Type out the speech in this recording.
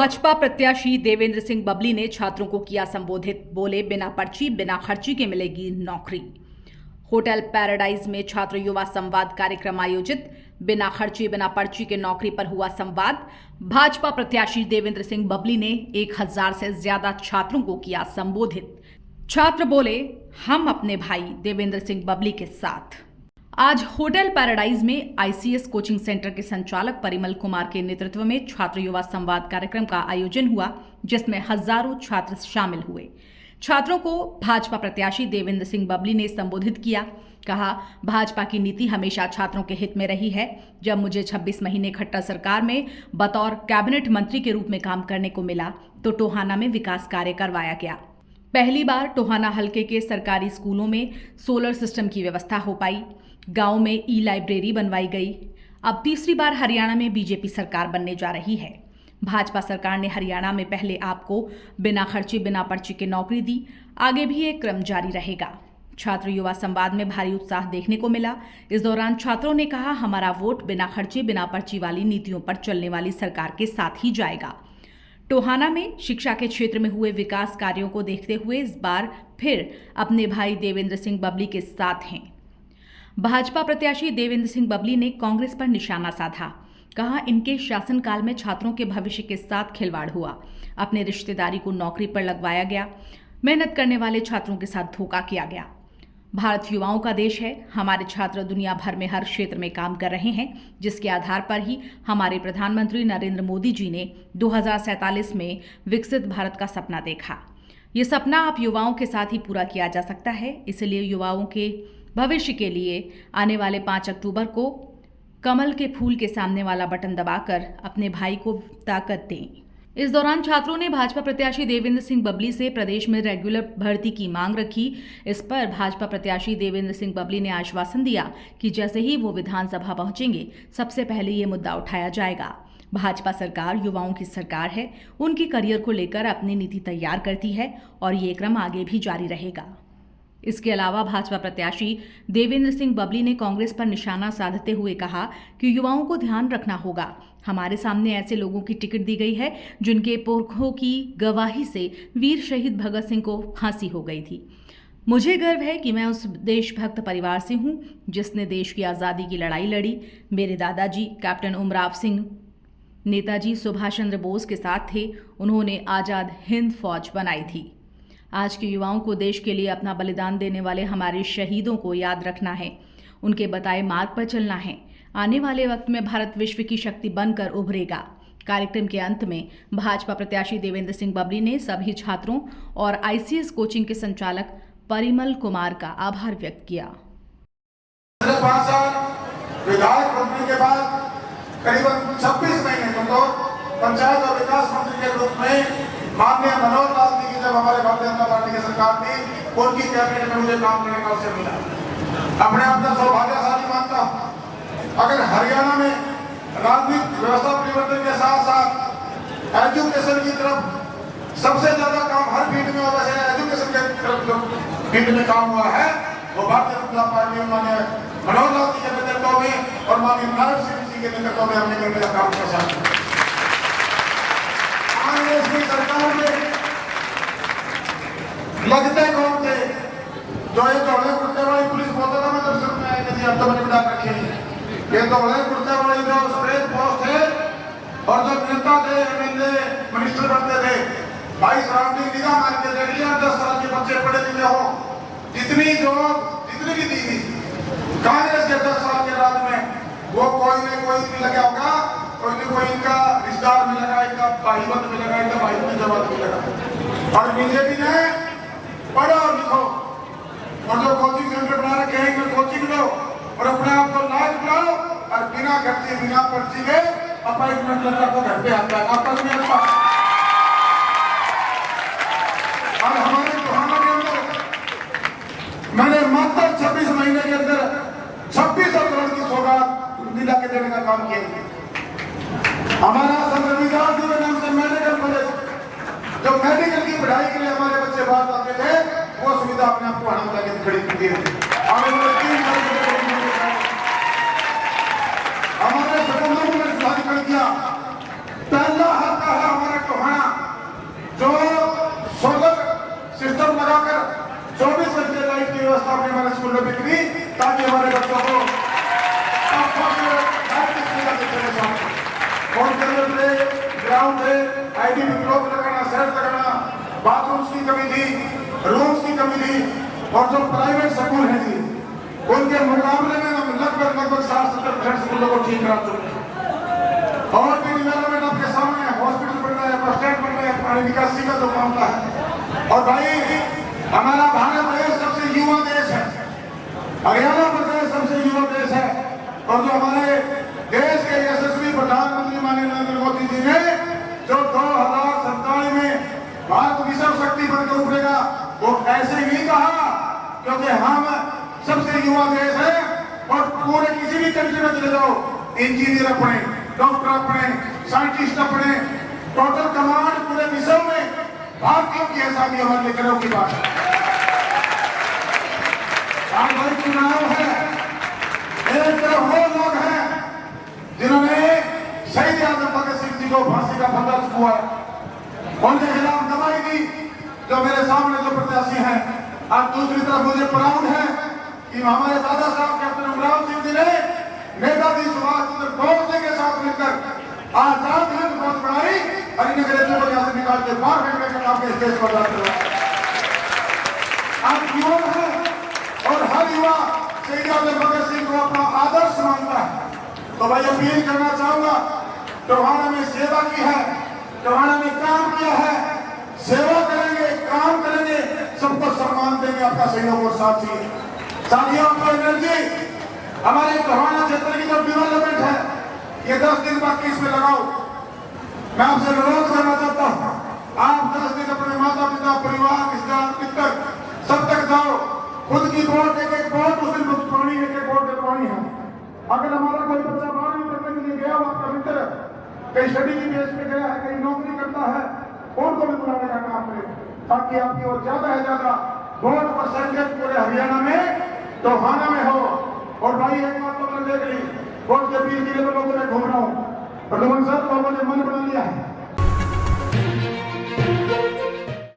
भाजपा प्रत्याशी देवेंद्र सिंह बबली ने छात्रों को किया संबोधित। बोले, बिना पर्ची बिना खर्ची के मिलेगी नौकरी। होटल पैराडाइज में छात्र युवा संवाद कार्यक्रम आयोजित। बिना खर्ची बिना पर्ची के नौकरी पर हुआ संवाद। भाजपा प्रत्याशी देवेंद्र सिंह बबली ने 1000 से ज्यादा छात्रों को किया संबोधित। छात्र बोले, हम अपने भाई देवेंद्र सिंह बबली के साथ। आज होटल पैराडाइज में आईसीएस कोचिंग सेंटर के संचालक परिमल कुमार के नेतृत्व में छात्र युवा संवाद कार्यक्रम का आयोजन हुआ, जिसमें हजारों छात्र शामिल हुए। छात्रों को भाजपा प्रत्याशी देवेंद्र सिंह बबली ने संबोधित किया। कहा, भाजपा की नीति हमेशा छात्रों के हित में रही है। जब मुझे 26 महीने खट्टर सरकार में बतौर कैबिनेट मंत्री के रूप में काम करने को मिला तो टोहाना में विकास कार्य करवाया गया। पहली बार टोहाना हलके के सरकारी स्कूलों में सोलर सिस्टम की व्यवस्था हो पाई। गांव में ई-लाइब्रेरी बनवाई गई। अब तीसरी बार हरियाणा में बीजेपी सरकार बनने जा रही है। भाजपा सरकार ने हरियाणा में पहले आपको बिना खर्चे बिना पर्ची के नौकरी दी। आगे भी ये क्रम जारी रहेगा। छात्र युवा संवाद में भारी उत्साह देखने को मिला। इस दौरान छात्रों ने कहा, हमारा वोट बिना खर्चे बिना पर्ची वाली नीतियों पर चलने वाली सरकार के साथ ही जाएगा। टोहाना में शिक्षा के क्षेत्र में हुए विकास कार्यों को देखते हुए इस बार फिर अपने भाई देवेंद्र सिंह बबली के साथ हैं। भाजपा प्रत्याशी देवेंद्र सिंह बबली ने कांग्रेस पर निशाना साधा। कहा, इनके शासनकाल में छात्रों के भविष्य के साथ खिलवाड़ हुआ। अपने रिश्तेदारी को नौकरी पर लगवाया गया। मेहनत करने वाले छात्रों के साथ धोखा किया गया। भारत युवाओं का देश है। हमारे छात्र दुनिया भर में हर क्षेत्र में काम कर रहे हैं, जिसके आधार पर ही हमारे प्रधानमंत्री नरेंद्र मोदी जी ने 2047 में विकसित भारत का सपना देखा। ये सपना आप युवाओं के साथ ही पूरा किया जा सकता है। इसलिए युवाओं के भविष्य के लिए आने वाले 5 अक्टूबर को कमल के फूल के सामने वाला बटन दबाकर अपने भाई को ताकत दें। इस दौरान छात्रों ने भाजपा प्रत्याशी देवेंद्र सिंह बबली से प्रदेश में रेगुलर भर्ती की मांग रखी। इस पर भाजपा प्रत्याशी देवेंद्र सिंह बबली ने आश्वासन दिया कि जैसे ही वो विधानसभा पहुंचेंगे, सबसे पहले ये मुद्दा उठाया जाएगा। भाजपा सरकार युवाओं की सरकार है। उनकी करियर को लेकर अपनी नीति तैयार करती है और ये क्रम आगे भी जारी रहेगा। इसके अलावा भाजपा प्रत्याशी देवेंद्र सिंह बबली ने कांग्रेस पर निशाना साधते हुए कहा कि युवाओं को ध्यान रखना होगा। हमारे सामने ऐसे लोगों की टिकट दी गई है जिनके पुरखों की गवाही से वीर शहीद भगत सिंह को फांसी हो गई थी। मुझे गर्व है कि मैं उस देशभक्त परिवार से हूं जिसने देश की आज़ादी की लड़ाई लड़ी। मेरे दादाजी कैप्टन उमराव सिंह नेताजी सुभाष चंद्र बोस के साथ थे। उन्होंने आज़ाद हिंद फौज बनाई थी। आज के युवाओं को देश के लिए अपना बलिदान देने वाले हमारे शहीदों को याद रखना है, उनके बताए मार्ग पर चलना है। आने वाले वक्त में भारत विश्व की शक्ति बनकर उभरेगा। कार्यक्रम के अंत में भाजपा प्रत्याशी देवेंद्र सिंह बबली ने सभी छात्रों और आईसीएस कोचिंग के संचालक परिमल कुमार का आभार व्यक्त किया। 5 साल विधायक बनने के बाद करीबन 26 महीने तो पंचायत और विकास मंत्री के रूप में माननीय मनोहर लाल जी की जब हमारे भारतीय जनता पार्टी की सरकार थी, उनकी कैबिनेट में मुझे काम करने का अवसर मिला। अपने आप में सौभाग्यशाली मानता हूं। अगर हरियाणा में राजनीतिक व्यवस्था परिवर्तन के साथ साथ एजुकेशन की तरफ सबसे ज्यादा काम हर फील्ड में होगा, एजुकेशन के तरफ जो फील्ड में काम हुआ है वो भारतीय जनता पार्टी माननीय मनोहर लाल जी के नेतृत्व में और माननीय नारायण सिंह जी के नेतृत्व में हमने करने का काम किया। कांग्रेस की सरकार में लगते कौन थे? जो ये दौड़े कुर्ते वाली पुलिस बोलता था, मैं जब सुन में आया कि अब तो मैंने बिठा रखे हैं। ये दौड़े कुर्ते वाली जो स्प्रेड पोस्ट थे और जो नेता थे, एमएलए मिनिस्टर बनते थे, भाई सराउंडिंग निगाह मार के देख लिया, 10 साल के बच्चे पढ़े लिखे हो, जितनी भी दी गई कांग्रेस के 10 साल के राज में वो कोई न कोई लगा होगा, कोई न कोई इनका रिश्तेदार में लगा, इनका भाईबंद में लगा, इनका भाई में जवाब में लगा। और बीजेपी ने पढ़ो और लिखो और जो कोचिंग सेंटर बना रखे हैं, इनमें कोचिंग लो और अपने आप को लायक बनाओ और बिना खर्चे बिना पर्ची के अपॉइंटमेंट लेकर को घर पे आता है। आपस में और हमारे टोहाना के अंदर मैंने मात्र 26 महीने के अंदर 26 करोड़ की सौगात दिला के देने का काम किया। हमारा संविधान जी के नाम से मेडिकल कॉलेज, जो मेडिकल की पढ़ाई के लिए हमारे बच्चे बाहर आते थे, वो सुविधा अपने आप को हम लगे खड़ी की है। हमारे स्कूलों में सुधार कर दिया। पहला हक है हमारा स्कूलों में कितनी, ताकि हमारे बच्चों को ग्राउंड है, आईडीपी ब्लॉक लगाना, सेट लगाना, बाथरूम्स की कमी थी, रूम्स की कमी थी, और जो प्राइवेट स्कूल है जी उनके मुकाबले में हम लगभग 60-70% स्कूलों को ठीक करा चुके हैं। और भी डेवलपमेंट आपके सामने है, हॉस्पिटल बन रहा है, बस स्टैंड बन रहा है, पानी निकासी का जो मामला है। और भाई हमारा भारत देश सबसे युवा देश है, हरियाणा प्रदेश सबसे युवा देश है, और जो हमारे देश के यशस्वी प्रधानमंत्री माननीय नरेंद्र मोदी जी ने जो 2047 में भारत विश्व शक्ति बनकर उभरेगा, वो ऐसे नहीं कहा क्योंकि हम सबसे युवा देश है, और पूरे किसी भी कंट्री में चले जाओ, इंजीनियर अपने, डॉक्टर अपने, साइंटिस्ट अपने, टोटल कमांड पूरे विश्व में भारतीयों की आसामी हमारे लिए गर्व की बात है। आज भाई चुनाव है, एक तरफ वो लोग हैं जिन्होंने शहीद आजम भगत सिंह जी को फांसी का फंदा चुकवा, उनके खिलाफ दवाई दी, जो मेरे सामने जो प्रत्याशी हैं। आज दूसरी तरफ मुझे प्राउड है कि हमारे दादा साहब कैप्टन अमराव सिंह जी ने नेताजी सुभाष चंद्र बोस जी के साथ मिलकर आजाद हिंद फौज बनाई, और इन अंग्रेजों को यहाँ से निकाल के बाहर फेंकने का काम इस देश पर करवा। आज युवा है, और हर युवा शहीद आजम भगत सिंह को अपना आदर्श मानता है। तो भाई अपील करना चाहूंगा, टोहाना में सेवा की है, टोहाना में काम किया है, सेवा करेंगे, काम करेंगे, सबको सम्मान देंगे, आपका सहयोग और साथ ही साथियों को एनर्जी। हमारे टोहाना क्षेत्र की जो डेवलपमेंट है, ये 10 दिन बाकी इसमें लगाओ। मैं आपसे अनुरोध करना चाहता हूँ, आप 10 दिन अपने माता पिता, परिवार, रिश्तेदार, मित्र सब तक जाओ, खुद की वोट, एक वोट उस दिन भुगतानी, एक वोट दिलवानी है। अगर हमारा कोई बच्चा 12वीं पढ़ने के लिए गया हो, आपका मित्र कहीं स्टडी की बेस पे गया है, कहीं नौकरी करता है, उनको भी बुलाने का काम करें, ताकि आपकी और ज्यादा से ज्यादा वोट परसेंटेज पूरे हरियाणा में, टोहाना में हो। और भाई एक बात तो मैंने देख ली, वोट के अपील के लिए तो लोगों ने घूम रहा हूँ, प्रधान साहब लोगों ने मन बना लिया है,